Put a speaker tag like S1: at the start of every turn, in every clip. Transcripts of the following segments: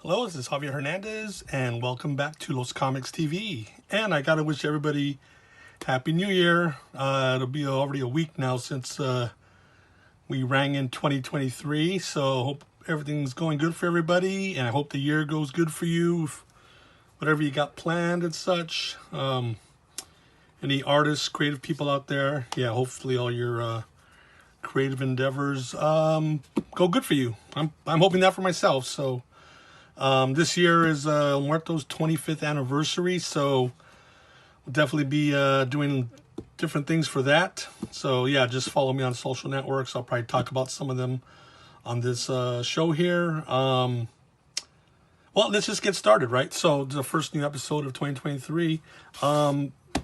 S1: Hello, this is Javier Hernandez, and welcome back to Los Comics TV. And I gotta wish everybody Happy New Year. It'll be already a week now since we rang in 2023, so hope everything's going good for everybody, and I hope the year goes good for you, whatever you got planned and such. Any artists, creative people out there, yeah, hopefully all your creative endeavors go good for you. I'm hoping that for myself. So this year is Muerto's 25th anniversary, so we'll definitely be doing different things for that. So yeah, just follow me on social networks. I'll probably talk about some of them on this show here. Well, let's just get started, right? So the first new episode of 2023.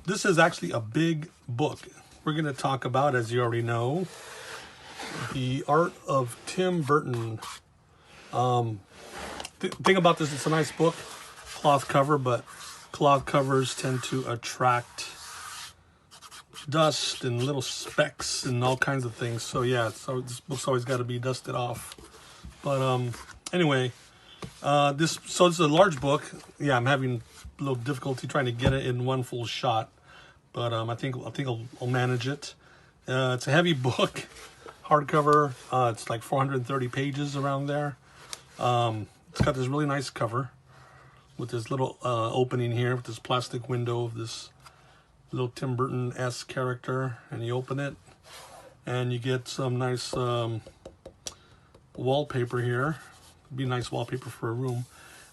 S1: This is actually a big book. We're going to talk about, as you already know, The Art of Tim Burton. Thing about this, it's a nice book, cloth cover, but cloth covers tend to attract dust and little specks and all kinds of things. So yeah, so this book's always got to be dusted off. But anyway, this is a large book. Yeah, I'm having a little difficulty trying to get it in one full shot, but I think I'll manage it. It's a heavy book, hardcover. It's like 430 pages around there. It's got this really nice cover with this little opening here with this plastic window of this little Tim Burton-esque character, and you open it and you get some nice wallpaper here. Be nice wallpaper for a room,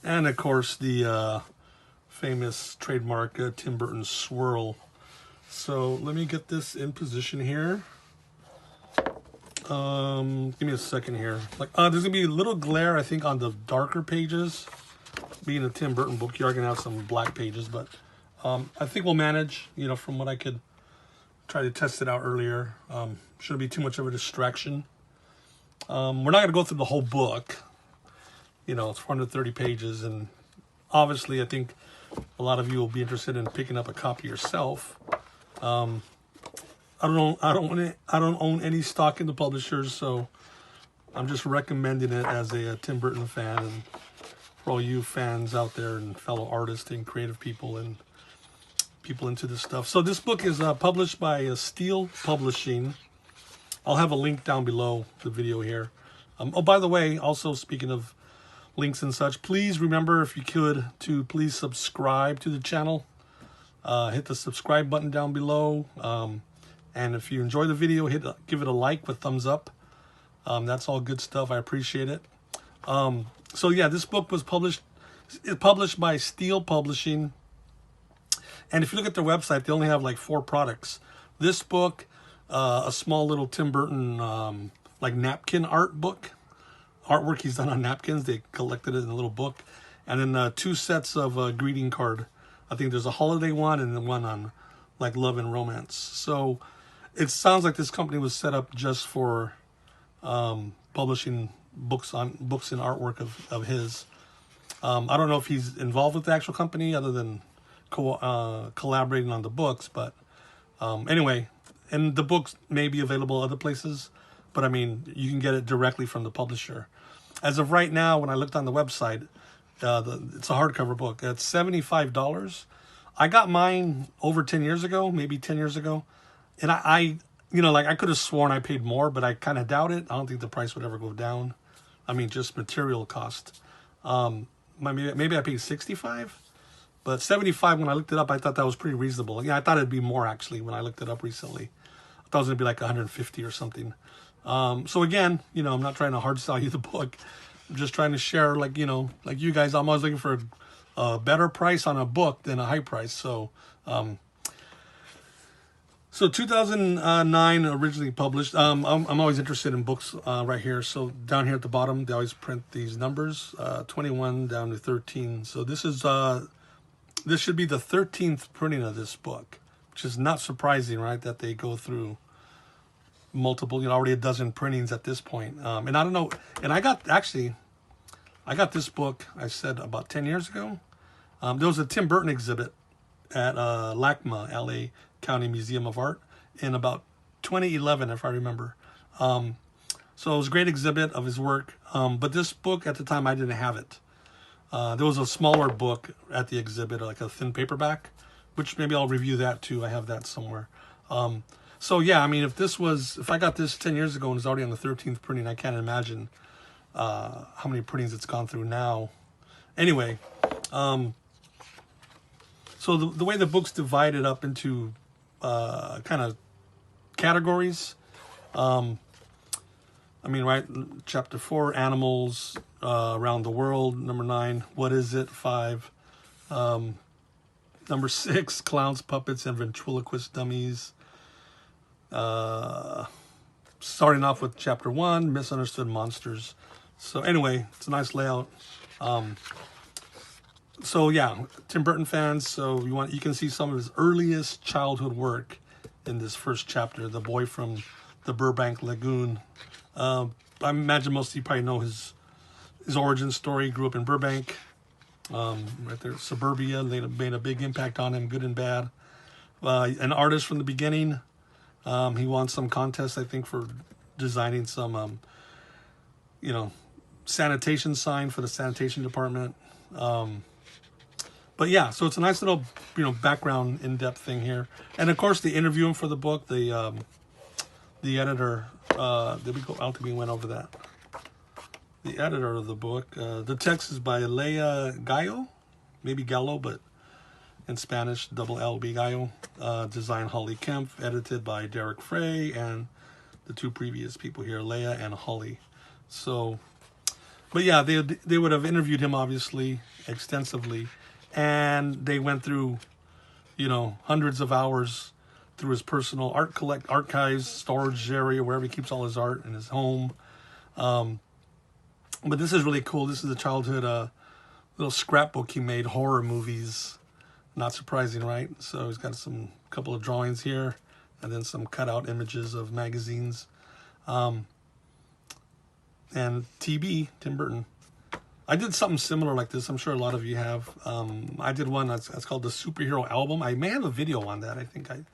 S1: and of course the famous trademark Tim Burton swirl. So let me get this in position here. Give me a second here. Like, there's gonna be a little glare, I think, on the darker pages. Being a Tim Burton book, you are gonna have some black pages, but I think we'll manage. You know, from what I could try to test it out earlier, shouldn't be too much of a distraction. We're not gonna go through the whole book. You know, it's 430 pages, and obviously, I think a lot of you will be interested in picking up a copy yourself. I don't own any stock in the publishers, so I'm just recommending it as a Tim Burton fan, and for all you fans out there and fellow artists and creative people and people into this stuff. So this book is published by Steel Publishing. I'll have a link down below the video here. Oh, by the way, also speaking of links and such, please remember, if you could, to please subscribe to the channel. Hit the subscribe button down below. And if you enjoy the video, give it a like with thumbs up. That's all good stuff. I appreciate it. So yeah, this book was published by Steel Publishing. And if you look at their website, they only have like 4 products. This book, a small little Tim Burton like napkin art book. Artwork he's done on napkins. They collected it in a little book. And then 2 sets of greeting card. I think there's a holiday one and then one on like love and romance. So it sounds like this company was set up just for publishing books and artwork of his. I don't know if he's involved with the actual company other than collaborating on the books, but anyway, and the books may be available other places, but I mean, you can get it directly from the publisher. As of right now, when I looked on the website, it's a hardcover book. It's $75. I got mine over 10 years ago, maybe 10 years ago. And I you know, like I could have sworn I paid more, but I kind of doubt it. I don't think the price would ever go down. I mean, just material cost. Maybe I paid 65, but 75 when I looked it up, I thought that was pretty reasonable. Yeah, I thought it'd be more actually when I looked it up recently. I thought it was gonna be like 150 or something. So again, you know, I'm not trying to hard sell you the book. I'm just trying to share, like, you know, like you guys, I'm always looking for a better price on a book than a high price. So, so 2009 originally published. I'm always interested in books right here. So down here at the bottom, they always print these numbers, 21 down to 13. So this should be the 13th printing of this book, which is not surprising, right? That they go through multiple, you know, already a dozen printings at this point. And I don't know. And I got this book, I said, about 10 years ago. There was a Tim Burton exhibit at LACMA, LA County Museum of Art, in about 2011, if I remember. So it was a great exhibit of his work. But this book at the time, I didn't have it. There was a smaller book at the exhibit, like a thin paperback, which maybe I'll review that too. I have that somewhere. So yeah, I mean, if I got this 10 years ago and it's already on the 13th printing, I can't imagine how many printings it's gone through now. Anyway, so the way the book's divided up into kind of categories. I mean, right, chapter 4, animals around the world. Number 9, what is it? 5. Number 6, clowns, puppets, and ventriloquist dummies. Starting off with chapter 1, misunderstood monsters. So anyway, it's a nice layout. So yeah, Tim Burton fans. So you can see some of his earliest childhood work in this first chapter. The boy from the Burbank Lagoon. I imagine most of you probably know his origin story. He grew up in Burbank, right there, suburbia. They made a big impact on him, good and bad. An artist from the beginning. He won some contest, I think, for designing some, sanitation sign for the sanitation department. But yeah, so it's a nice little, background, in-depth thing here. And of course, they interview him for the book. The editor, we went over that. The editor of the book. The text is by Leah Gallo, maybe Gallo, but in Spanish, double L-B Gallo. Design Holly Kemp, edited by Derek Frey, and the two previous people here, Leah and Holly. So, but yeah, they would have interviewed him, obviously, extensively. And they went through, hundreds of hours through his personal archives, storage area, wherever he keeps all his art in his home. But this is really cool. This is a childhood little scrapbook he made, horror movies. Not surprising, right? So he's got a couple of drawings here, and then some cutout images of magazines. And Tim Burton. I did something similar like this. I'm sure a lot of you have. I did one that's called the Superhero Album. I may have a video on that. I think I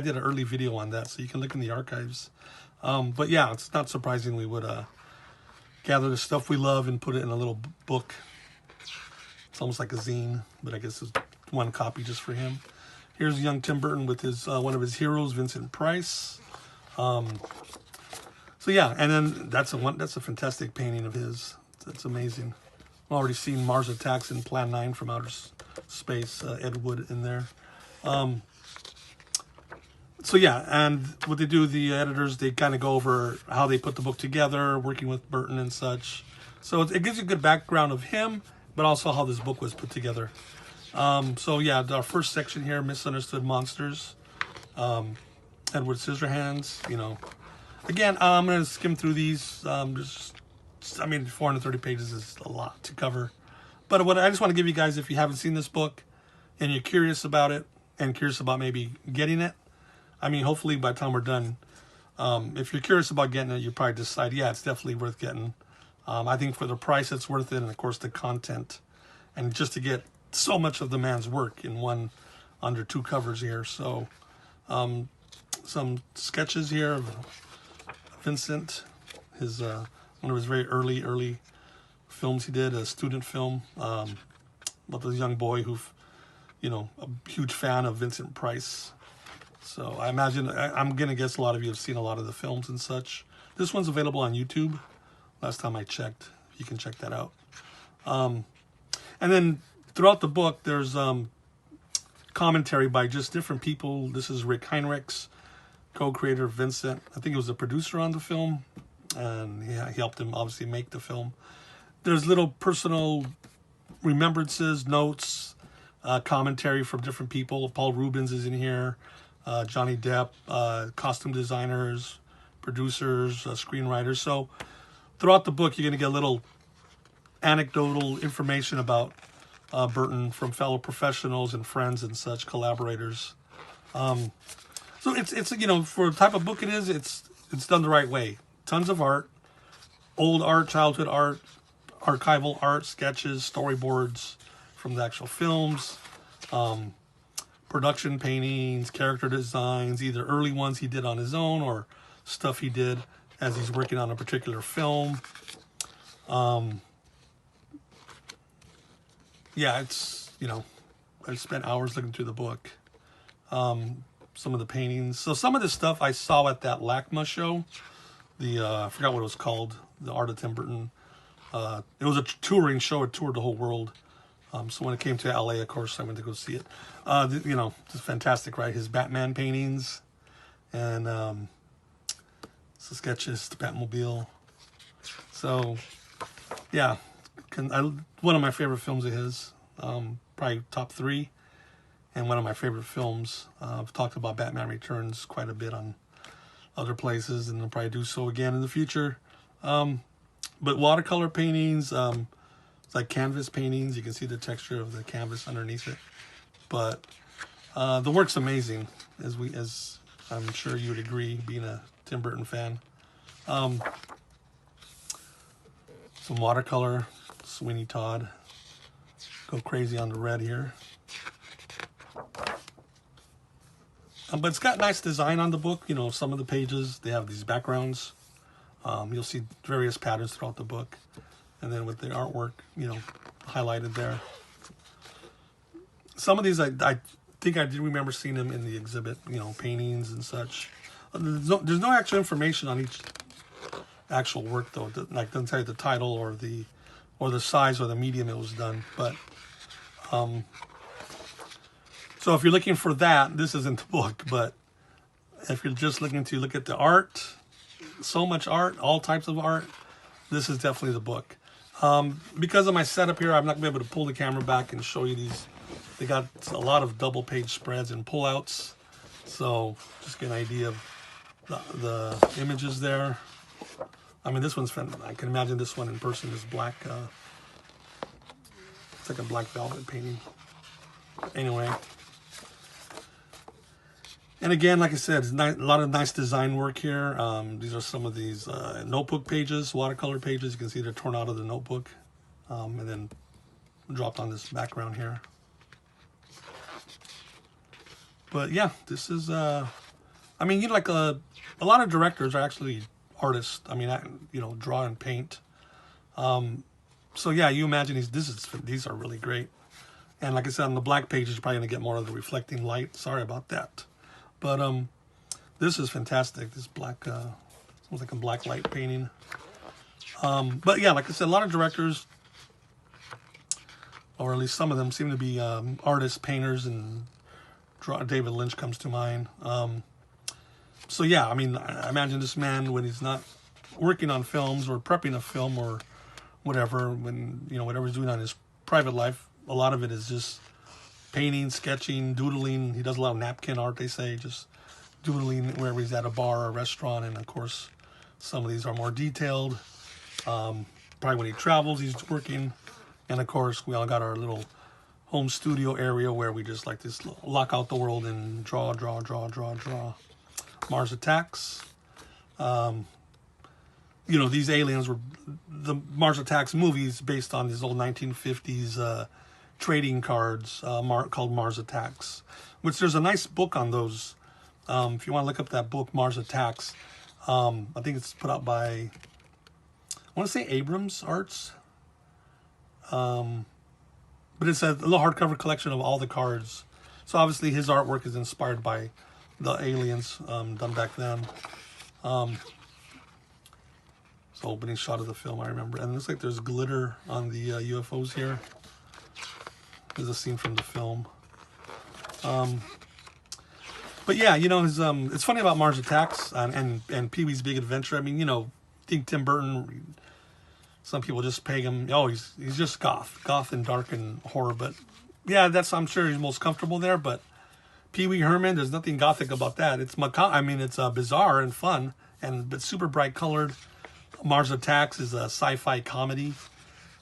S1: did an early video on that, so you can look in the archives. But yeah, it's not surprising we would gather the stuff we love and put it in a little book. It's almost like a zine, but I guess it's one copy just for him. Here's young Tim Burton with his one of his heroes, Vincent Price. So yeah, and then that's a fantastic painting of his. That's amazing. I've already seen Mars Attacks and Plan 9 from Outer Space, Ed Wood in there. So yeah, and what they do, the editors, they kind of go over how they put the book together, working with Burton and such. So it gives you a good background of him, but also how this book was put together. So yeah, our first section here, Misunderstood Monsters. Edward Scissorhands, Again, I'm going to skim through these. 430 pages is a lot to cover. But what I just want to give you guys, if you haven't seen this book and you're curious about it and curious about maybe getting it, hopefully by the time we're done, if you're curious about getting it, you probably decide, yeah, it's definitely worth getting. I think for the price, it's worth it. And of course, the content. And just to get so much of the man's work in one under 2 covers here. So some sketches here of Vincent, his one of his very early films he did, a student film about this young boy who, a huge fan of Vincent Price. So I imagine, I'm going to guess a lot of you have seen a lot of the films and such. This one's available on YouTube. Last time I checked, you can check that out. And then throughout the book, there's commentary by just different people. This is Rick Heinrichs, co-creator of Vincent. I think he was a producer on the film, and he helped him obviously make the film. There's little personal remembrances, notes, commentary from different people. Paul Rubens is in here, Johnny Depp, costume designers, producers, screenwriters. So throughout the book, you're going to get a little anecdotal information about Burton from fellow professionals and friends and such, collaborators. So it's for the type of book it is, it's done the right way. Tons of art, old art, childhood art, archival art, sketches, storyboards from the actual films, production paintings, character designs, either early ones he did on his own or stuff he did as he's working on a particular film. yeah, it's, you know, I spent hours looking through the book. Some of the paintings. So some of this stuff I saw at that LACMA show. I forgot what it was called. The Art of Tim Burton. It was a touring show. It toured the whole world. So when it came to LA, of course, I went to go see it. You know, it's fantastic, right? His Batman paintings and some sketches, the Batmobile. So, yeah, one of my favorite films of his. Probably top 3. And one of my favorite films. I've talked about Batman Returns quite a bit on other places, and I'll probably do so again in the future. But watercolor paintings, it's like canvas paintings. You can see the texture of the canvas underneath it. But the work's amazing, as I'm sure you would agree, being a Tim Burton fan. Some watercolor, Sweeney Todd. Go crazy on the red here. But it's got nice design on the book. You know, some of the pages, they have these backgrounds. You'll see various patterns throughout the book. And then with the artwork, you know, highlighted there. Some of these, I think I did remember seeing them in the exhibit, you know, paintings and such. There's no actual information on each actual work, though. Like, doesn't tell you the title or the size or the medium it was done. But, so if you're looking for that, this isn't the book. But if you're just looking to look at the art, so much art, all types of art, this is definitely the book. Because of my setup here, I'm not going to be able to pull the camera back and show you these. They got a lot of double page spreads and pullouts. So just get an idea of the images there. I mean, this one's fun. I can imagine this one in person is black. It's like a black velvet painting. Anyway. And again, like I said, a lot of nice design work here. These are some of these notebook pages, watercolor pages. You can see they're torn out of the notebook and then dropped on this background here. But yeah, this is, I mean, you know, like a lot of directors are actually artists. I mean, you know, draw and paint. So yeah, you imagine these are really great. And like I said, on the black pages, you're probably going to get more of the reflecting light. Sorry about that. But this is fantastic. This black, looks like a black light painting. But yeah, like I said, a lot of directors, or at least some of them, seem to be artists, painters, and David Lynch comes to mind. So yeah, I mean, I imagine this man, when he's not working on films or prepping a film or whatever, when, you know, whatever he's doing on his private life, a lot of it is just painting, sketching, doodling. He does a lot of napkin art, they say, just doodling wherever he's at, a bar or a restaurant. And of course, some of these are more detailed. Probably when he travels, he's working. And of course, we all got our little home studio area where we just like this, lock out the world and draw. Mars Attacks. You know, these aliens were the Mars Attacks movies based on these old 1950s trading cards called Mars Attacks, which there's a nice book on those. If you want to look up that book, Mars Attacks, I think it's put out by, I want to say Abrams Arts. But it's a little hardcover collection of all the cards. So obviously his artwork is inspired by the aliens done back then. It's the opening shot of the film, I remember. And it looks like there's glitter on the UFOs here. There's a scene from the film. But yeah, you know, it's funny about Mars Attacks and Pee-wee's Big Adventure. I mean, you know, I think Tim Burton, some people just peg him, oh, he's just goth and dark and horror. But yeah, I'm sure he's most comfortable there. But Pee-wee Herman, there's nothing gothic about that. It's I mean, it's bizarre and fun, but super bright colored. Mars Attacks is a sci-fi comedy,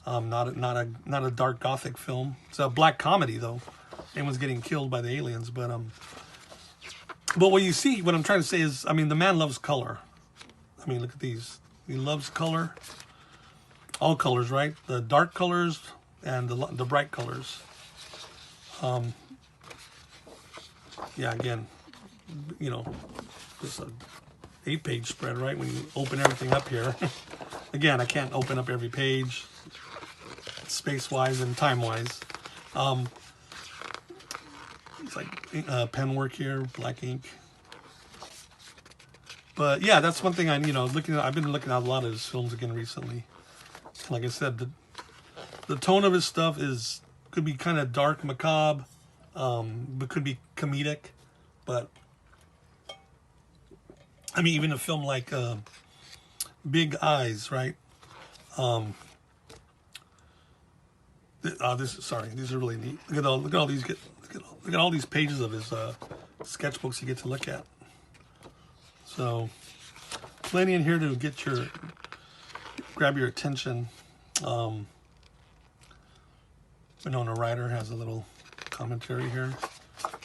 S1: not a dark gothic film. It's a black comedy though. Everyone's getting killed by the aliens, but what you see, what I'm trying to say is, I mean, the man loves color. I mean, look at these. He loves color. All colors, right? The dark colors and the bright colors. Yeah, again, you know, just a 8-page spread, right? When you open everything up here. Again, I can't open up every page space-wise and time-wise. It's like pen work here, black ink. But yeah, that's one thing I've been looking at a lot of his films again recently. Like I said, the tone of his stuff could be kind of dark, macabre, but could be comedic. But I mean, even a film like Big Eyes, right? These are really neat. Look at all these. Look at all these pages of his sketchbooks you get to look at. So plenty in here to grab your attention. Winona Ryder has a little commentary here.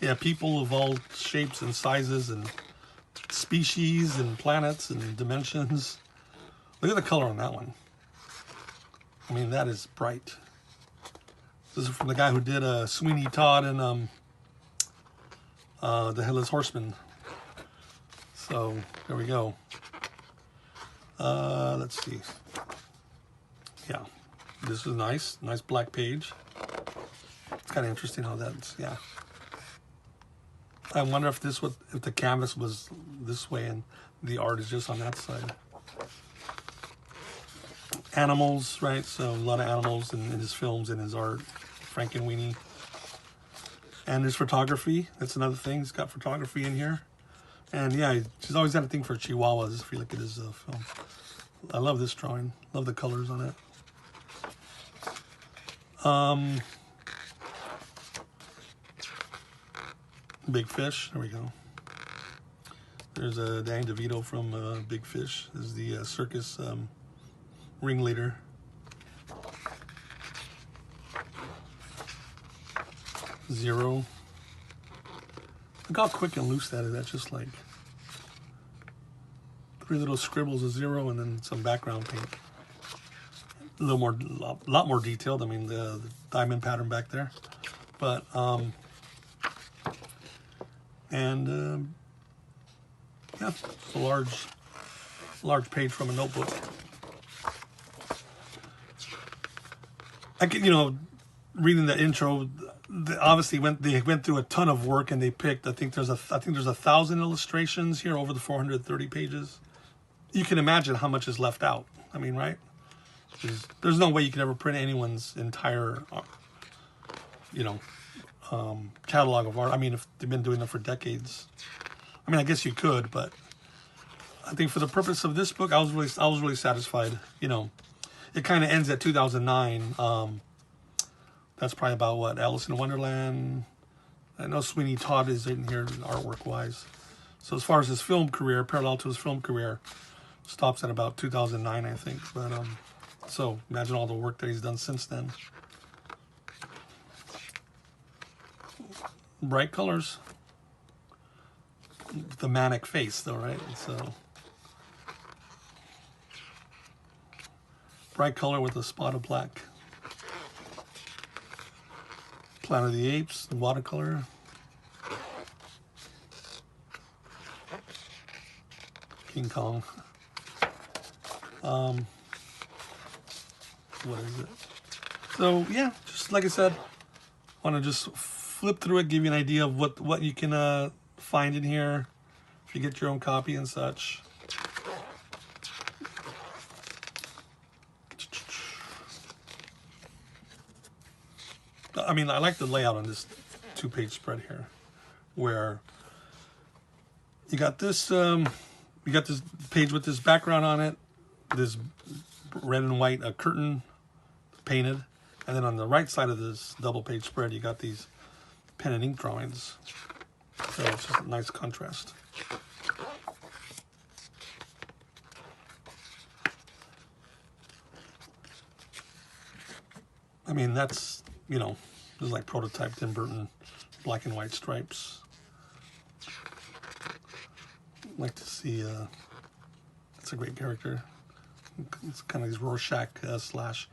S1: Yeah, people of all shapes and sizes and species and planets and dimensions. Look at the color on that one. I mean, that is bright. This is from the guy who did Sweeney Todd and The Headless Horseman. So there we go. Let's see. Yeah, this is nice black page. It's kind of interesting how that's, yeah. I wonder if the canvas was this way and the art is just on that side. Animals, right? So a lot of animals in his films and his art. Frankenweenie. And his photography. That's another thing. He's got photography in here. And yeah, he's always had a thing for chihuahuas if you look at his film. I love this drawing. Love the colors on it. Big Fish. There we go. There's Danny DeVito from Big Fish. This is the circus ringleader. Zero. Look how quick and loose that is. That's just like 3 little scribbles of zero and then some background paint. A lot more detailed. I mean, the diamond pattern back there. But, yeah, it's a large page from a notebook. I could, reading the intro, obviously they went through a ton of work and they picked. I think there's 1,000 illustrations here over the 430 pages. You can imagine how much is left out. I mean, right? There's no way you could ever print anyone's entire, catalog of art. I mean, if they've been doing it for decades. I mean, I guess you could, but I think for the purpose of this book, I was really satisfied. It kind of ends at 2009. That's probably about what, Alice in Wonderland. I know Sweeney Todd is in here artwork wise. So as far as his film career, parallel to his film career, stops at about 2009, I think. But so imagine all the work that he's done since then. Bright colors. The manic face, though, right? So bright color with a spot of black. Planet of the Apes, the watercolor. King Kong. What is it? So yeah, just like I said, I want to just flip through it, give you an idea of what you can find in here if you get your own copy and such. I mean, I like the layout on this 2-page spread here, where you got this page with this background on it, this red and white curtain painted, and then on the right side of this double-page spread, you got these pen and ink drawings. So it's just a nice contrast. I mean, that's, this is like prototype Tim Burton, black and white stripes. I'd like to see, that's a great character. It's kind of these Rorschach slash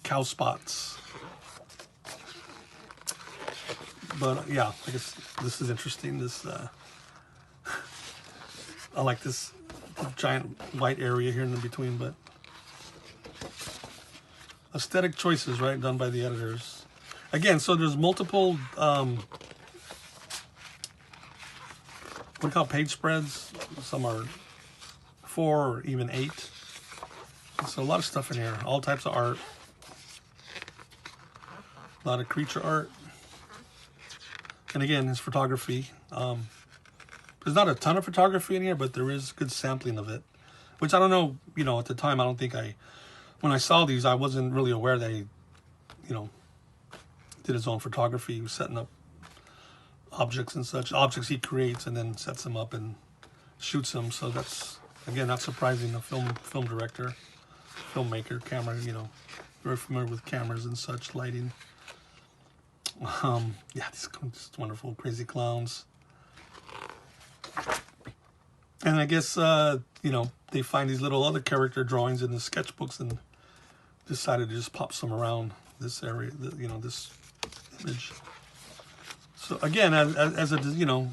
S1: cow spots. But yeah, I guess this is interesting. I like this giant white area here in between, but aesthetic choices, right, done by the editors. again, so there's multiple, what do you call page spreads? Some are 4 or even 8. So a lot of stuff in here, all types of art. A lot of creature art. And again, his photography. There's not a ton of photography in here, but there is good sampling of it. Which I don't know, you know, at the time, I don't think when I saw these, I wasn't really aware that he, you know, did his own photography. He was setting up objects and such. Objects he creates and then sets them up and shoots them. So that's, again, not surprising. A film director, filmmaker, camera, you know, very familiar with cameras and such, lighting. Yeah, these wonderful crazy clowns. And I guess you know, they find these little other character drawings in the sketchbooks and decided to just pop some around this area, you know, this image. So again, as a, you know,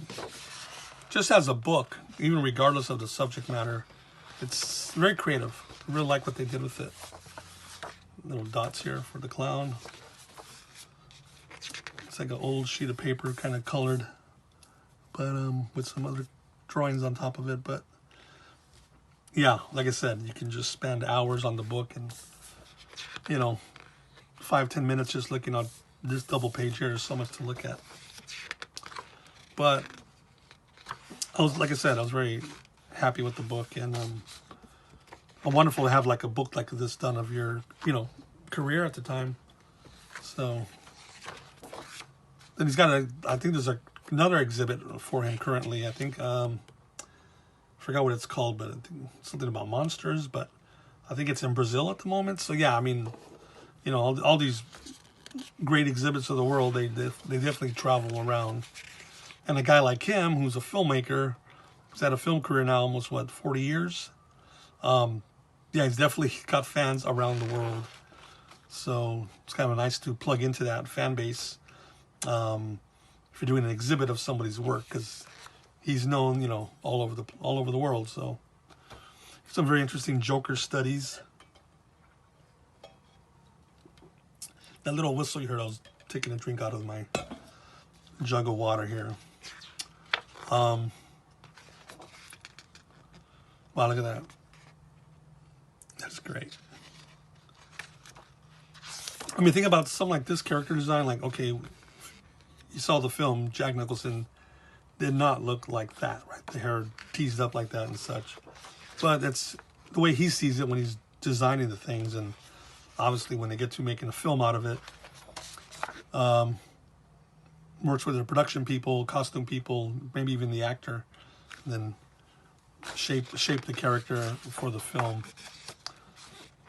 S1: just as a book, even regardless of the subject matter, it's very creative. I really like what they did with it. Little dots here for the clown. It's like an old sheet of paper, kind of colored, but with some other drawings on top of it. But yeah, like I said, you can just spend hours on the book and, you know, 5-10 minutes just looking at this double page here. There's so much to look at. But like I said, I was very happy with the book, and wonderful to have like a book like this done of your, you know, career at the time. So then he's got I think there's another exhibit for him currently. I think forgot what it's called, but I think something about monsters. But I think it's in Brazil at the moment. So yeah, I mean, you know, all these great exhibits of the world, they definitely travel around. And a guy like him, who's a filmmaker, who's had a film career now almost, what, 40 years? Yeah, he's definitely got fans around the world. So it's kind of nice to plug into that fan base if you're doing an exhibit of somebody's work, because he's known, you know, all over the world. So some very interesting Joker studies. That little whistle you heard, I was taking a drink out of my jug of water here. Wow, look at that. That's great. I mean, think about something like this character design. Like, okay, you saw the film, Jack Nicholson did not look like that, right? The hair teased up like that and such. But that's the way he sees it when he's designing the things. And obviously when they get to making a film out of it, works with the production people, costume people, maybe even the actor, and then shape the character for the film.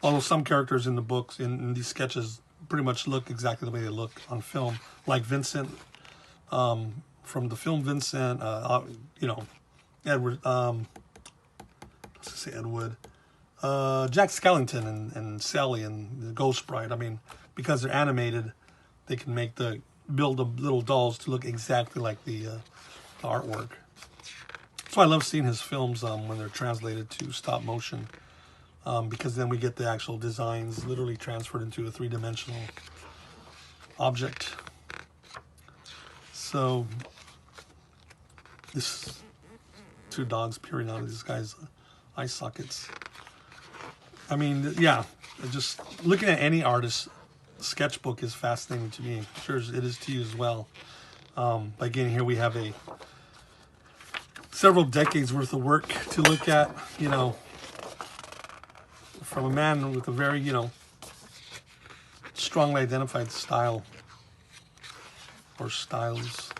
S1: Although some characters in the books, in these sketches, pretty much look exactly the way they look on film, like Vincent from the film Vincent. You know, Edward. Let's say Edward. Jack Skellington and Sally and the Ghost Bride. I mean, because they're animated, they can build the little dolls to look exactly like the artwork. That's why I love seeing his films when they're translated to stop motion, because then we get the actual designs literally transferred into a 3-dimensional object. So this 2 dogs peering out of this guy's eye sockets. I mean, yeah, just looking at any artist's sketchbook is fascinating to me. I'm sure it is to you as well. Again, here we have several decades worth of work to look at, you know, from a man with a very, you know, strongly identified style or styles.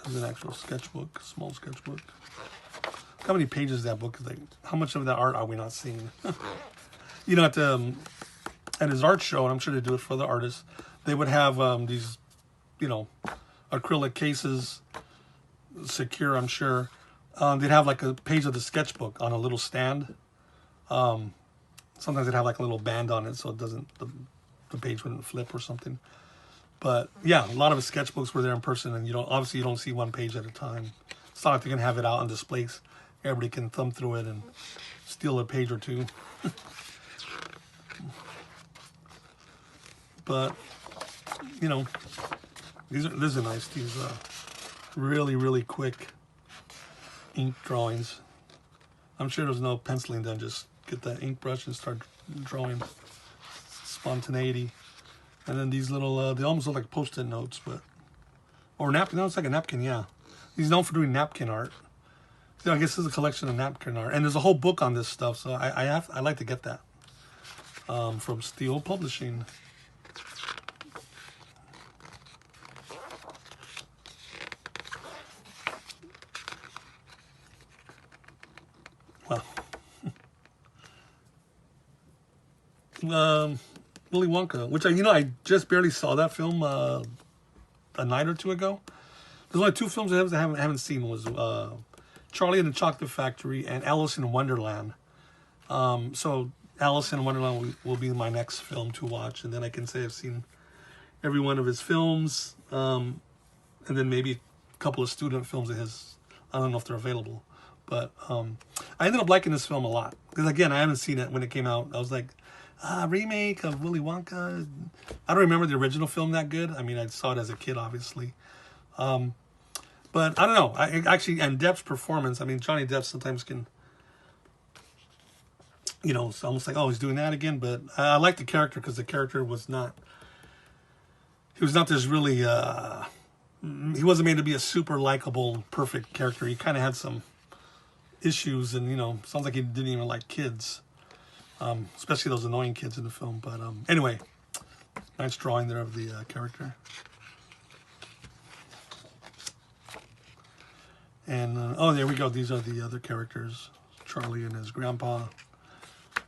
S1: There's an actual sketchbook, small sketchbook. How many pages that book is? Like, how much of that art are we not seeing? You know, at his art show, and I'm sure they do it for the artists, they would have these, you know, acrylic cases, secure, I'm sure. They'd have like a page of the sketchbook on a little stand. Sometimes they'd have like a little band on it so it doesn't, the page wouldn't flip or something. But yeah, a lot of his sketchbooks were there in person, and obviously you don't see one page at a time. It's not like they're gonna have it out on displays. Everybody can thumb through it and steal a page or two. But, you know, these are nice. These really, really quick ink drawings. I'm sure there's no penciling done. Just get that ink brush and start drawing. Spontaneity. And then these little, they almost look like Post-it notes, but, or napkin. No, it's like a napkin, yeah. He's known for doing napkin art. So I guess this is a collection of napkin art. And there's a whole book on this stuff, so I like to get that from Steel Publishing. Well, Willy Wonka, which I just barely saw that film a night or two ago. There's only two films I haven't seen was Charlie and the Chocolate Factory and Alice in Wonderland. So Alice in Wonderland will be my next film to watch, and then I can say I've seen every one of his films, and then maybe a couple of student films of his. I don't know if they're available, but I ended up liking this film a lot because again I haven't seen it when it came out. I was like, remake of Willy Wonka. I don't remember the original film that good. I mean, I saw it as a kid, obviously. But I don't know. I actually, and Depp's performance, I mean, Johnny Depp sometimes can, you know, it's almost like, oh, he's doing that again. But I like the character because the character was not, he was not this really, he wasn't made to be a super likable, perfect character. He kind of had some issues and, you know, sounds like he didn't even like kids. Especially those annoying kids in the film. But anyway, nice drawing there of the character. And, oh, there we go. These are the other characters. Charlie and his grandpa.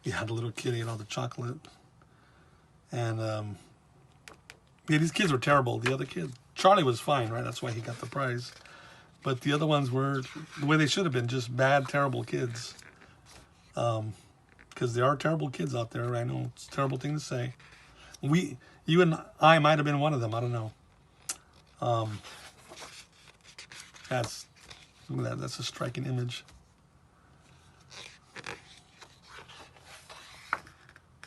S1: He had a little kid, he ate all the chocolate. And, yeah, these kids were terrible. The other kid, Charlie was fine, right? That's why he got the prize. But the other ones were the way they should have been, just bad, terrible kids. Because there are terrible kids out there. I know it's a terrible thing to say. You and I might have been one of them. I don't know. Look at that. That's a striking image.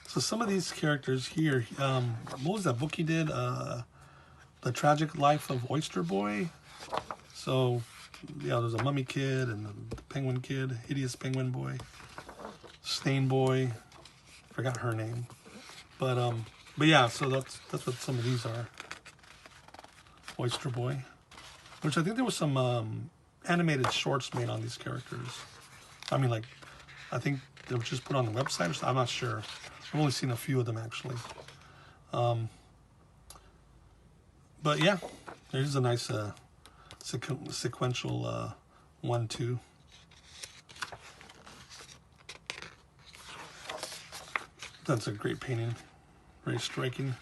S1: So some of these characters here, what was that book he did? The Tragic Life of Oyster Boy. So, yeah, there's a mummy kid and the penguin kid, hideous penguin boy, stain boy. Forgot her name, but yeah. So that's what some of these are. Oyster Boy, which I think there was some animated shorts made on these characters. I mean, like, I think they were just put on the website or something. I'm not sure. I've only seen a few of them actually. But yeah, there's a nice sequential 1-2. That's a great painting, very striking.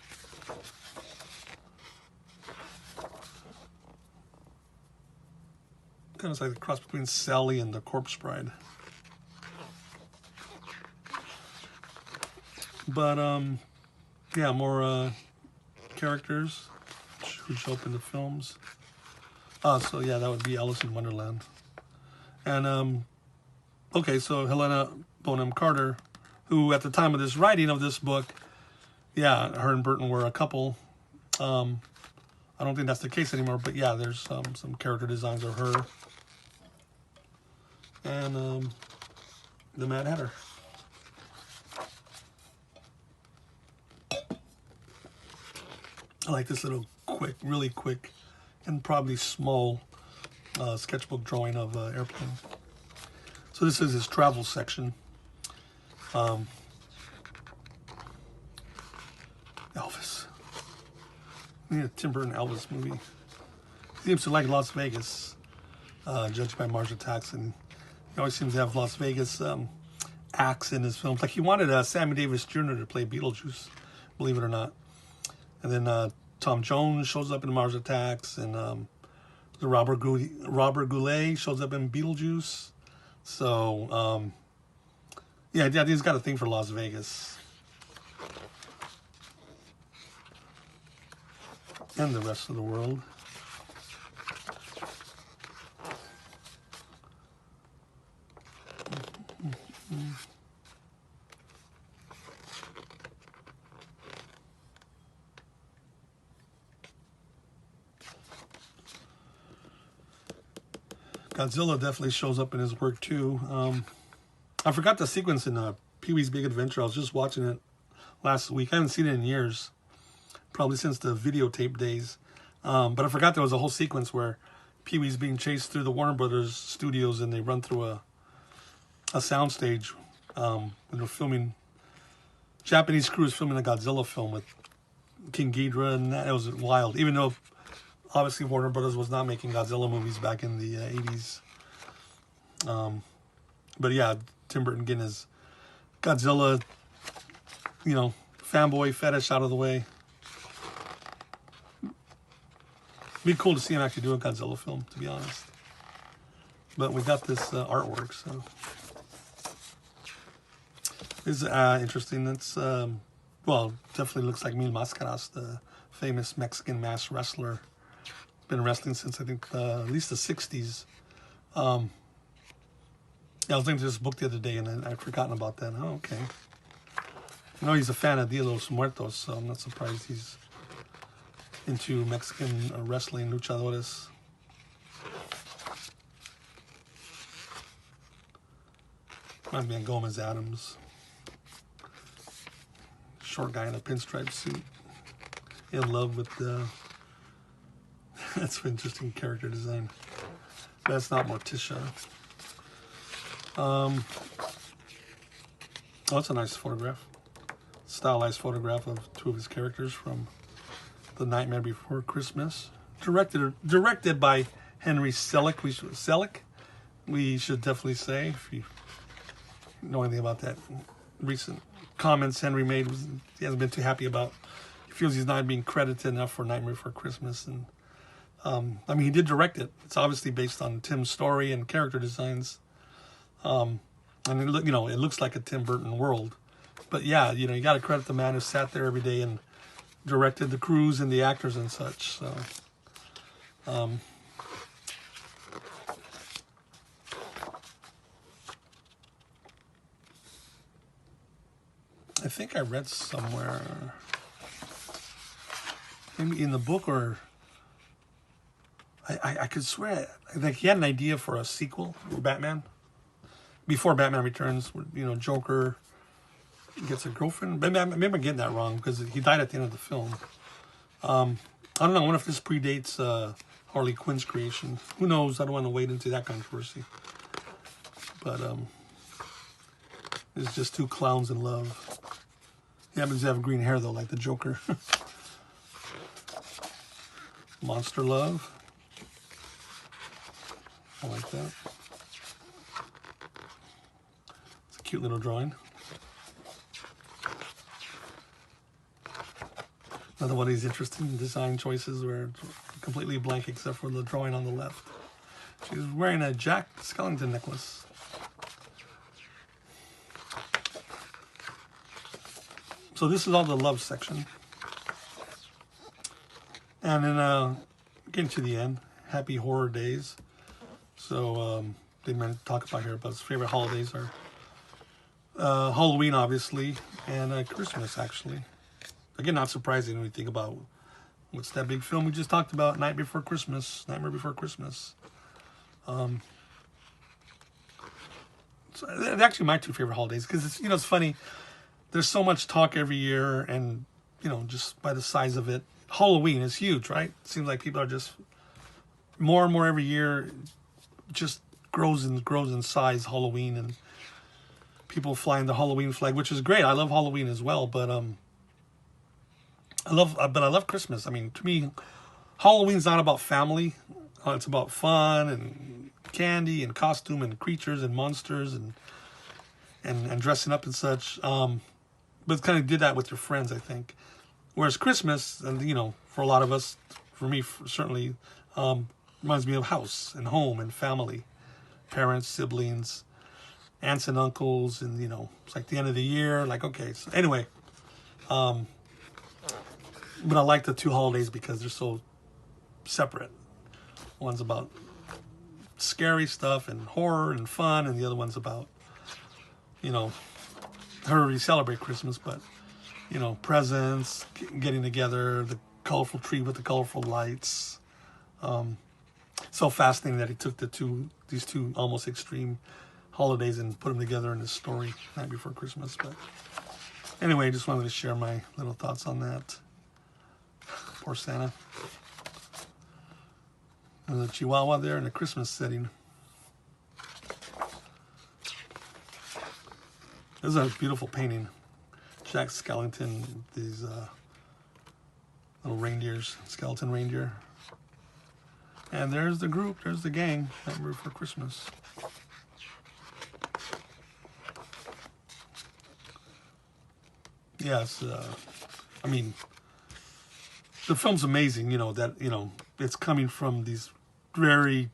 S1: Kind of like the cross between Sally and the Corpse Bride. But yeah, more characters who show up in the films. So yeah, that would be Alice in Wonderland. And okay, so Helena Bonham Carter, who at the time of this writing of this book, yeah, her and Burton were a couple. I don't think that's the case anymore, but yeah, there's some character designs of her and the Mad Hatter. I like this little quick, really quick, and probably small sketchbook drawing of airplane. So this is his travel section. Elvis. Yeah, Tim Burton Elvis movie. He seems to like Las Vegas, judged by Mars Attacks, and he always seems to have Las Vegas acts in his films. Like he wanted Sammy Davis Jr. to play Beetlejuice, believe it or not. And then Tom Jones shows up in Mars Attacks, and the Robert Goulet shows up in Beetlejuice. So yeah, he's got a thing for Las Vegas and the rest of the world. Godzilla definitely shows up in his work too. I forgot the sequence in Pee-wee's Big Adventure. I was just watching it last week. I haven't seen it in years, probably since the videotape days. But I forgot there was a whole sequence where Pee-wee's being chased through the Warner Brothers studios, and they run through a soundstage when they're filming. Japanese crew is filming a Godzilla film with King Ghidorah, and it was wild. Even though obviously Warner Brothers was not making Godzilla movies back in the 80s. But yeah, Tim Burton getting his Godzilla, fanboy fetish out of the way. Be cool to see him actually do a Godzilla film, to be honest. But we got this artwork, so it's interesting. It's definitely looks like Mil Máscaras, the famous Mexican masked wrestler. Been wrestling since I think at least the 60s. I was listening to this book the other day, and I'd forgotten about that. Oh, okay. I know he's a fan of Dia de los Muertos, so I'm not surprised he's into Mexican wrestling, luchadores. Reminds me of Gomez Adams. Short guy in a pinstripe suit. In love with the... That's an interesting character design. That's not Morticia. Oh, that's a nice photograph. Stylized photograph of two of his characters from The Nightmare Before Christmas. Directed by Henry Selick. We should definitely say, if you know anything about that recent comments Henry made, he hasn't been too happy about. He feels he's not being credited enough for Nightmare Before Christmas, and he did direct it. It's obviously based on Tim's story and character designs. And it looks like a Tim Burton world. But yeah, you got to credit the man who sat there every day and directed the crews and the actors and such. So, I think I read somewhere, maybe in the book, or I could swear, I think he had an idea for a sequel for Batman. Before Batman Returns, Joker gets a girlfriend. Maybe I'm getting that wrong because he died at the end of the film. I don't know. I wonder if this predates Harley Quinn's creation. Who knows? I don't want to wade into that controversy. But it's just two clowns in love. He happens to have green hair though, like the Joker. Monster love. I like that. Cute little drawing. Another one of these interesting design choices where it's completely blank except for the drawing on the left. She's wearing a Jack Skellington necklace. So this is all the love section. And then getting to the end, happy horror days. So they meant to talk about here, but his favorite holidays are Halloween, obviously, and Christmas, actually. Again, not surprising when you think about what's that big film we just talked about, Nightmare Before Christmas. So they're actually my two favorite holidays because it's funny. There's so much talk every year, and just by the size of it, Halloween is huge, right? It seems like people are just more and more every year, just grows in size. Halloween, and people flying the Halloween flag, which is great. I love Halloween as well, but I love Christmas. I mean, to me, Halloween's not about family. It's about fun and candy and costume and creatures and monsters and dressing up and such. But kind of did that with your friends, I think. Whereas Christmas, and for a lot of us, for me certainly, reminds me of house and home and family, parents, siblings, aunts and uncles, and it's like the end of the year. Like, okay, so anyway, but I like the two holidays because they're so separate. One's about scary stuff and horror and fun, and the other one's about you know, her we celebrate Christmas, but you know, presents, getting together, the colorful tree with the colorful lights. So fascinating that he took these two almost extreme holidays and put them together in this story, Night Before Christmas. But anyway, just wanted to share my little thoughts on that. Poor Santa. And the Chihuahua there in a Christmas setting. This is a beautiful painting. Jack Skellington, these little reindeers, skeleton reindeer. And there's the group, there's the gang, Nightmare Before Christmas. Yes, I mean, the film's amazing, you know, that, you know, it's coming from these very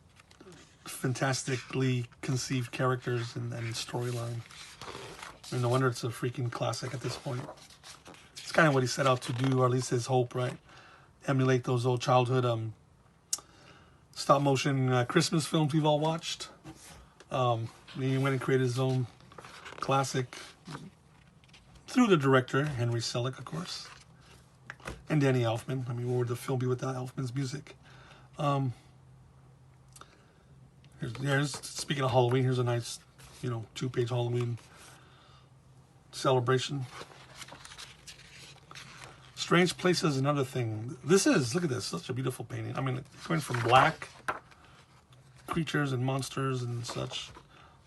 S1: fantastically conceived characters and storyline. I mean, no wonder it's a freaking classic at this point. It's kind of what he set out to do, or at least his hope, right? Emulate those old childhood stop motion Christmas films we've all watched. He went and created his own classic through the director, Henry Selick, of course, and Danny Elfman. I mean, what would the film be without Elfman's music? Here's speaking of Halloween, here's a nice, you know, 2-page Halloween celebration. Strange Places, another thing. This is, look at this, such a beautiful painting. I mean, going from black creatures and monsters and such,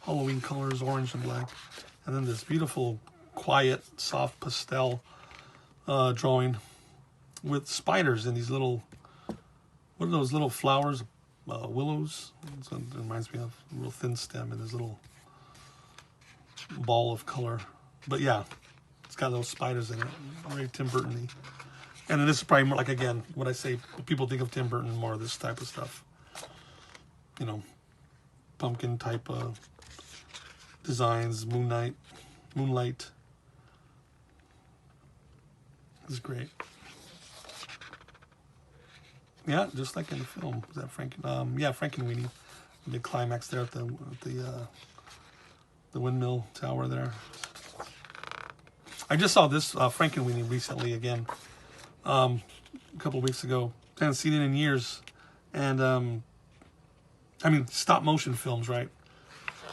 S1: Halloween colors, orange and black, and then this beautiful, quiet, soft pastel drawing with spiders and these little, what are those little flowers? Willows. So it reminds me of a real thin stem and this little ball of color. But yeah, it's got those spiders in it. Very Tim Burton-y. And then this is probably more like, again, what I say, people think of Tim Burton more, this type of stuff. You know, pumpkin type of designs, moonlight. This is great. Yeah, just like in the film. Was that Frank? Yeah, Frankenweenie. The big climax there at the windmill tower there. I just saw this Frankenweenie recently again, a couple of weeks ago. I haven't seen it in years, and I mean, stop motion films, right?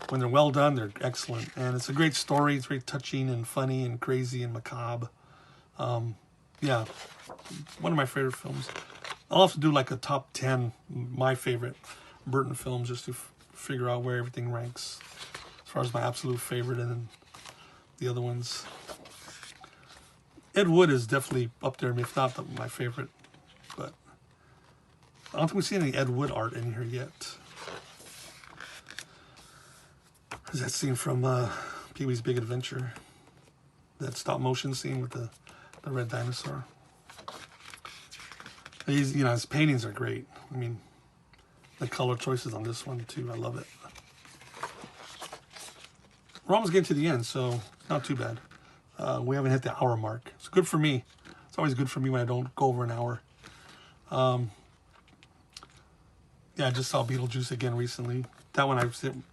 S1: When they're well done, they're excellent, and it's a great story. It's very touching and funny and crazy and macabre. Yeah, one of my favorite films. I'll have to do like a top 10, my favorite Burton films, just to figure out where everything ranks as far as my absolute favorite and then the other ones. Ed Wood is definitely up there, if not my favorite, but I don't think we've seen any Ed Wood art in here yet. There's that scene from Pee-wee's Big Adventure, that stop motion scene with the red dinosaur. He's, you know, his paintings are great. I mean, the color choices on this one too, I love it. We're almost getting to the end, so not too bad. We haven't hit the hour mark. It's good for me. It's always good for me when I don't go over an hour. Yeah, I just saw Beetlejuice again recently. That one I've seen,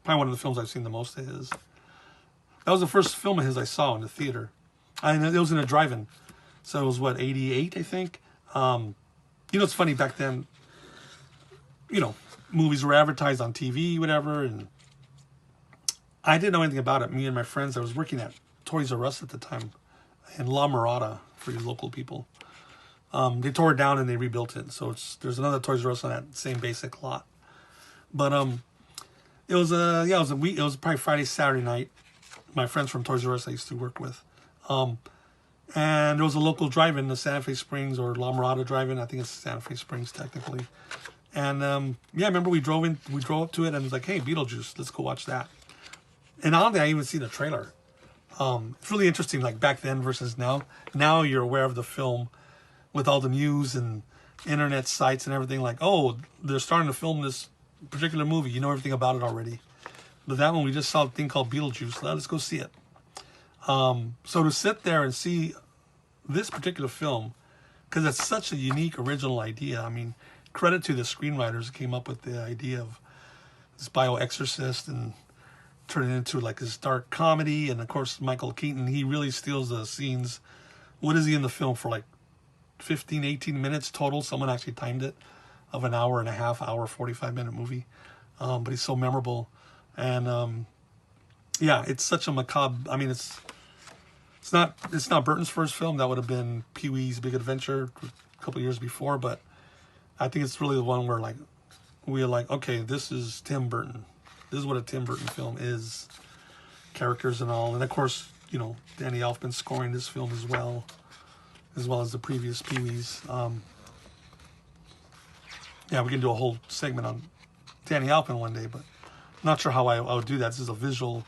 S1: probably one of the films I've seen the most of his. That was the first film of his I saw in the theater. It was in a drive-in. So it was, what, 88, I think? You know, it's funny, back then, you know, movies were advertised on TV, whatever, and I didn't know anything about it. Me and my friends, I was working at Toys R Us at the time in La Mirada, for you local people. They tore it down and they rebuilt it. So there's another Toys R Us on that same basic lot. But it was it was probably Friday, Saturday night. My friends from Toys R Us I used to work with. And there was a local drive-in, the Santa Fe Springs or La Mirada drive-in. I think it's Santa Fe Springs technically. And yeah, I remember we drove up to it and it was like, hey, Beetlejuice, let's go watch that. And I don't think I even seen the trailer. It's really interesting, like back then versus now. Now you're aware of the film with all the news and internet sites and everything. Like, oh, they're starting to film this particular movie. You know everything about it already. But that one, we just saw a thing called Beetlejuice. Let's go see it. So to sit there and see this particular film, because it's such a unique, original idea. I mean, credit to the screenwriters who came up with the idea of this bioexorcist and turn it into like this dark comedy. And of course, Michael Keaton, he really steals the scenes. What is he in the film for, like 15, 18 minutes total? Someone actually timed it, of an hour and a half, hour, 45-minute movie. But he's so memorable. And yeah, it's such a macabre. I mean, it's not Burton's first film. That would have been Pee-wee's Big Adventure a couple years before. But I think it's really the one where like we're like, okay, this is Tim Burton. This is what a Tim Burton film is, characters and all. And of course, you know, Danny Elfman scoring this film as well as the previous Pee-wees. Yeah, we can do a whole segment on Danny Elfman one day, but I'm not sure how I would do that. This is a visual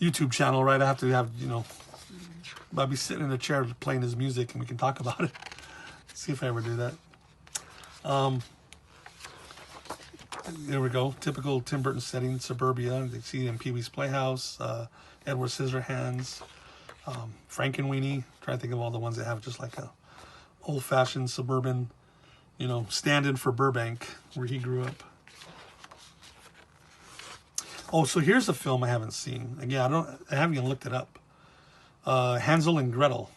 S1: YouTube channel, right? I have to have, you know, I'd be sitting in a chair playing his music and we can talk about it. See if I ever do that. There we go. Typical Tim Burton setting, suburbia. You see in Pee-wee's Playhouse, Edward Scissorhands, Frankenweenie. Trying to think of all the ones that have just like a old-fashioned suburban, you know, stand-in for Burbank, where he grew up. Oh, so here's a film I haven't seen. Again, I haven't even looked it up. Hansel and Gretel.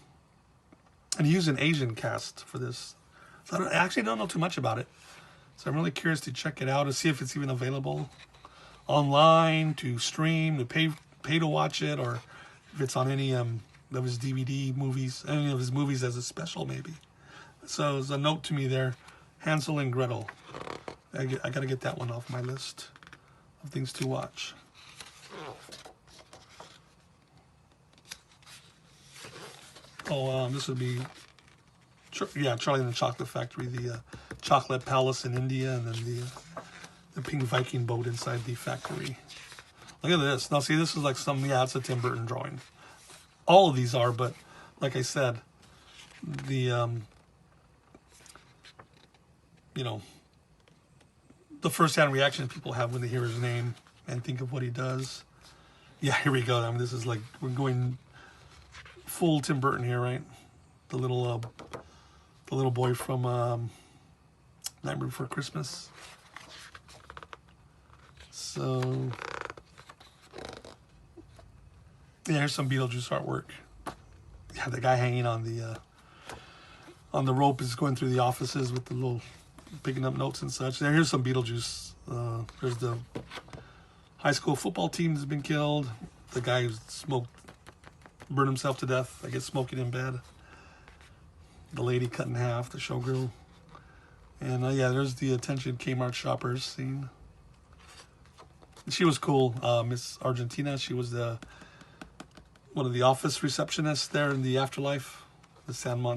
S1: And he used an Asian cast for this. So I actually don't know too much about it. So I'm really curious to check it out and see if it's even available online, to stream, to pay to watch it, or if it's on any of his DVD movies, any of his movies as a special maybe. So there's a note to me there, Hansel and Gretel. I got to get that one off my list of things to watch. Oh, this would be, yeah, Charlie and the Chocolate Factory, the chocolate palace in India, and then the pink Viking boat inside the factory. Look at this. Now, see, this is like yeah, it's a Tim Burton drawing. All of these are, but like I said, the, you know, the first-hand reaction people have when they hear his name and think of what he does. Yeah, here we go. I mean, this is like, we're going full Tim Burton here, right? The little boy from Nightmare Before Christmas. So, yeah, here's some Beetlejuice artwork. Yeah, the guy hanging on the rope is going through the offices with the little, picking up notes and such. Here's some Beetlejuice. There's the high school football team that's been killed. The guy who burned himself to death, I guess, smoking in bed. The lady cut in half, the showgirl. And yeah, there's the attention Kmart shoppers scene. She was cool, Miss Argentina. She was one of the office receptionists there in the afterlife, the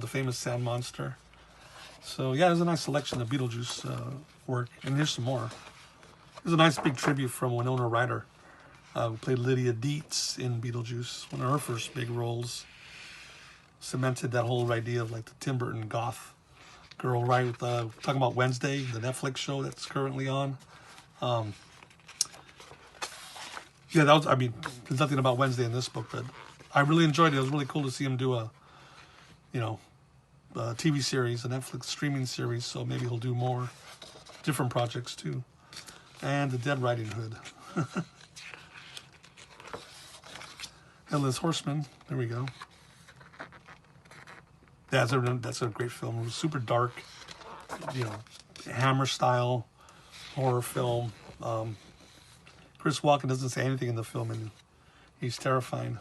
S1: famous sand monster. So yeah, there's a nice selection of Beetlejuice work, and here's some more. There's a nice big tribute from Winona Ryder, who played Lydia Dietz in Beetlejuice, one of her first big roles. Cemented that whole idea of like the Tim Burton goth girl, right? With talking about Wednesday, the Netflix show that's currently on. Yeah, that was. I mean, there's nothing about Wednesday in this book, but I really enjoyed it. It was really cool to see him do a TV series, a Netflix streaming series. So maybe he'll do more different projects too. And the Dead Riding Hood. Headless Horseman. There we go. Yeah, that's a great film. It was super dark, you know, Hammer style horror film. Chris Walken doesn't say anything in the film, and he's terrifying.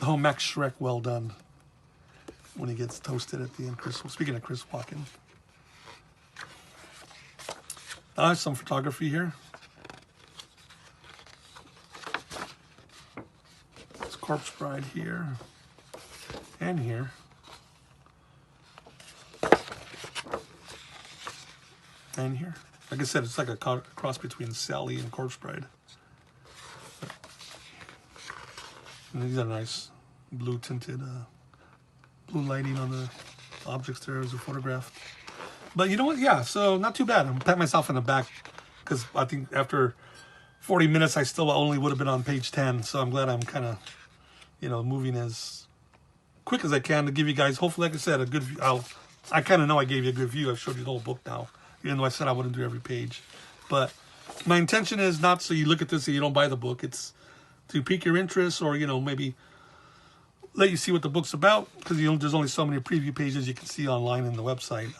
S1: Oh, Max Schreck, well done. When he gets toasted at the end. Speaking of Chris Walken. Some photography here. It's Corpse Bride here. And here. And here. Like I said, it's like a cross between Sally and Corpse Bride. And these are nice blue tinted, blue lighting on the objects there as a photograph. But you know what? Yeah, so not too bad. I'm patting myself in the back because I think after 40 minutes, I still only would have been on page 10. So I'm glad I'm kind of, moving as quick as I can to give you guys, hopefully, like I said, a good view. I kind of know I gave you a good view. I've showed you the whole book now even though I said I wouldn't do every page. But my intention is not so you look at this and you don't buy the book. It's to pique your interest, or, you know, maybe let you see what the book's about, because, you know, there's only so many preview pages you can see online in the website.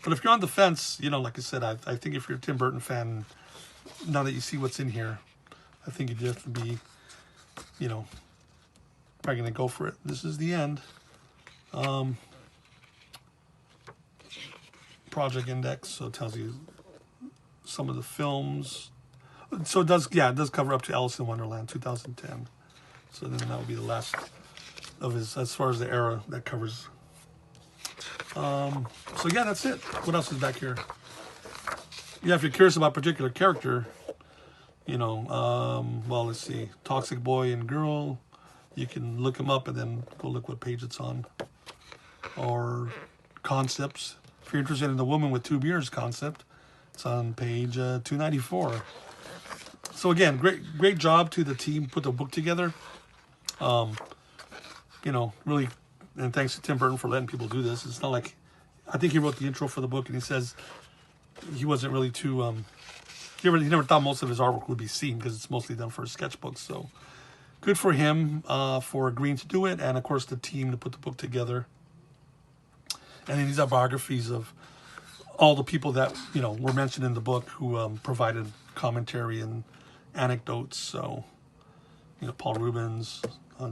S1: But if you're on the fence, you know, like I said, I think if you're a Tim Burton fan, now that you see what's in here, I think you'd have to be, you know, probably going to go for it. This is the end. Project index, so it tells you some of the films. So it does, yeah, it does cover up to Alice in Wonderland 2010. So then that would be the last of his, as far as the era that covers. So yeah, that's it. What else is back here? Yeah, if you're curious about a particular character, you know, well, let's see, Toxic Boy and Girl, you can look them up and then go look what page it's on. Or concepts. If you're interested in the woman with 2 beers concept, it's on page 294. So again, great job to the team put the book together. You know, really, and thanks to Tim Burton for letting people do this. It's not like, I think he wrote the intro for the book, and he says he wasn't really too, he never thought most of his artwork would be seen, because it's mostly done for sketchbooks. So good for him for agreeing to do it, and of course the team to put the book together. And then these are biographies of all the people that, you know, were mentioned in the book who provided commentary and anecdotes. So, you know, Paul Rubens,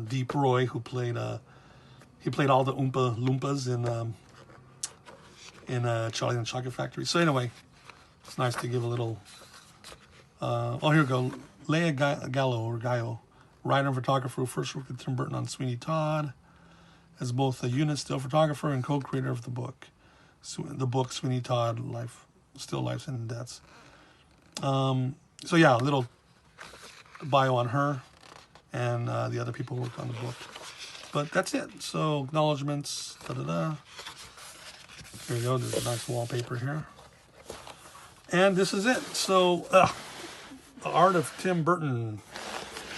S1: Deep Roy, who played he played all the Oompa Loompas in Charlie and the Chocolate Factory. So anyway, it's nice to give a little. Oh, here we go. Leah Gallo, writer and photographer who first worked with Tim Burton on Sweeney Todd, as both a unit still photographer and co-creator of the book. The book Sweeney Todd, Still Lifes and Deaths. So yeah, a little bio on her and the other people who worked on the book. But that's it. So acknowledgements. Here we go. There's a nice wallpaper here. And this is it. So The Art of Tim Burton,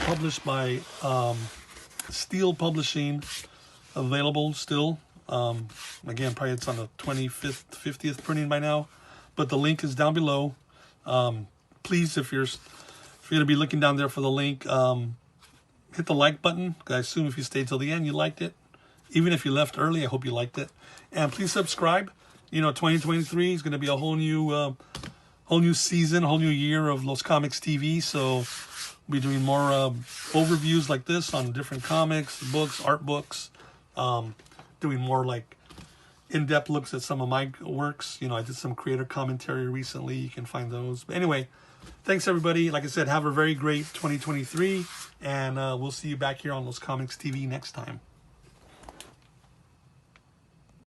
S1: published by Steel Publishing, available still. Again, probably it's on the 25th, 50th printing by now, but the link is down below. Please, if you're going to be looking down there for the link, hit the like button. I assume if you stayed till the end, you liked it. Even if you left early, I hope you liked it. And please subscribe. You know, 2023 is going to be a whole new season, a whole new year of Los Comics TV. So we'll be doing more overviews like this on different comics, books, art books. Doing more like in-depth looks at some of my works. You know, I did some creator commentary recently. You can find those. But anyway, thanks everybody. Like I said, have a very great 2023, and we'll see you back here on Los Comics TV next time.